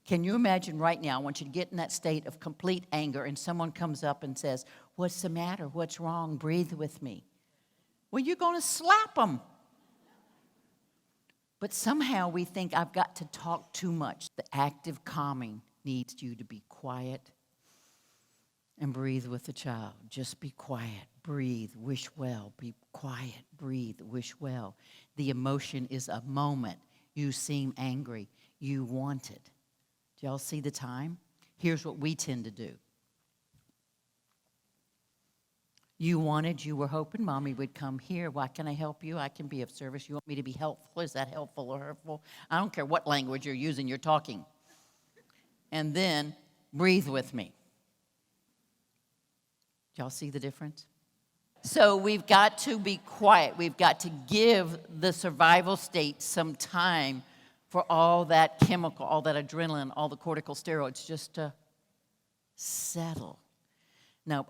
Can you imagine right now, I want you to get in that state of complete anger, and someone comes up and says, what's the matter? What's wrong? Breathe with me. Well, you're going to slap them. But somehow we think I've got to talk too much. The active calming needs you to be quiet and breathe with the child. Just be quiet, breathe, wish well. Be quiet, breathe, wish well. The emotion is a moment. You seem angry. You want it. Do y'all see the time? Here's what we tend to do. You were hoping Mommy would come here. Why can I help you? I can be of service. You want me to be helpful? Is that helpful or hurtful? I don't care what language you're using, you're talking. And then breathe with me. Y'all see the difference? So we've got to be quiet. We've got to give the survival state some time for all that chemical, all that adrenaline, all the corticosteroids just to settle. Now,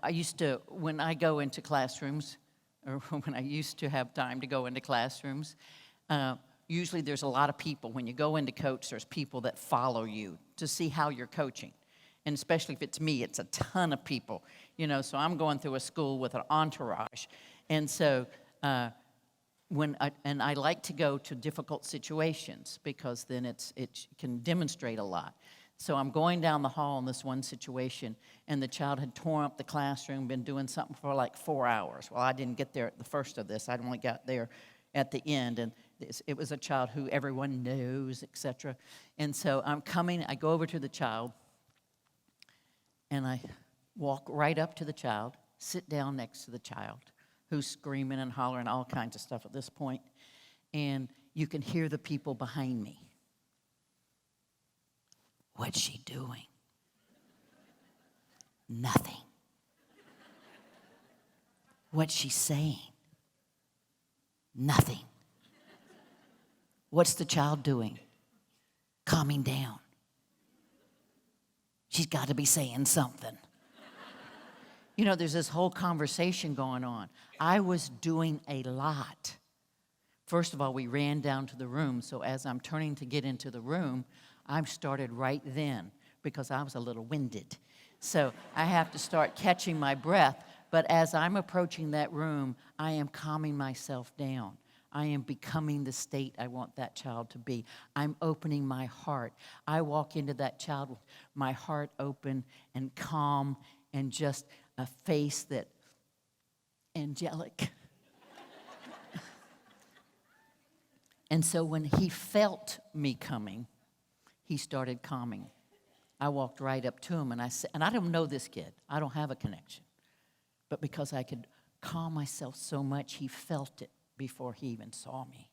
when I go into classrooms, or when I used to have time to go into classrooms, usually there's a lot of people. When you go into coach, there's people that follow you to see how you're coaching. And especially if it's me, it's a ton of people. So I'm going through a school with an entourage. And so I like to go to difficult situations because then it can demonstrate a lot. So I'm going down the hall in this one situation, and the child had torn up the classroom, been doing something for like 4 hours. Well, I didn't get there at the first of this. I only got there at the end, and it was a child who everyone knows, etc. And so I go over to the child, and I walk right up to the child, sit down next to the child, who's screaming and hollering all kinds of stuff at this point, and you can hear the people behind me. What's she doing? Nothing. What's she saying? Nothing. What's the child doing? Calming down. She's got to be saying something. There's this whole conversation going on. I was doing a lot. First of all, we ran down to the room, so as I'm turning to get into the room, I started right then because I was a little winded. So I have to start catching my breath. But as I'm approaching that room, I am calming myself down. I am becoming the state I want that child to be. I'm opening my heart. I walk into that child with my heart open and calm and just a face that angelic. And so when he felt me coming, he started calming. I walked right up to him and I said, and I don't know this kid. I don't have a connection. But because I could calm myself so much, he felt it before he even saw me.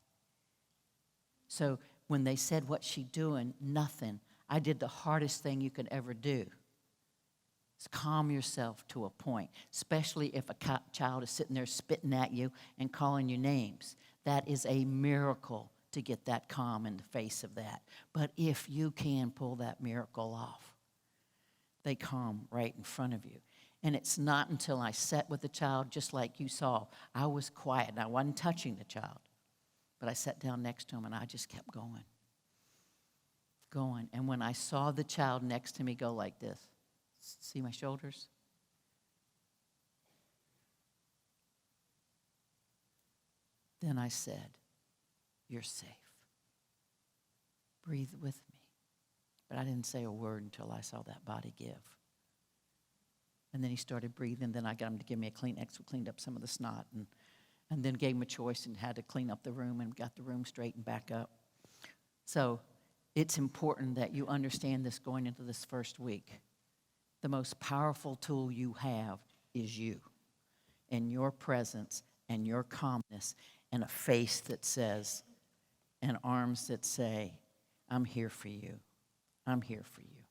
So when they said, what's she doing? Nothing. I did the hardest thing you could ever do. It's calm yourself to a point, especially if a child is sitting there spitting at you and calling you names. That is a miracle to get that calm in the face of that. But if you can pull that miracle off, they calm right in front of you. And it's not until I sat with the child, just like you saw, I was quiet and I wasn't touching the child. But I sat down next to him and I just kept going. And when I saw the child next to me go like this, see my shoulders? Then I said, you're safe. Breathe with me. But I didn't say a word until I saw that body give. And then he started breathing. Then I got him to give me a Kleenex. We cleaned up some of the snot and then gave him a choice and had to clean up the room and got the room straightened back up. So it's important that you understand this going into this first week. The most powerful tool you have is you and your presence and your calmness and a face that says, and arms that say, I'm here for you. I'm here for you.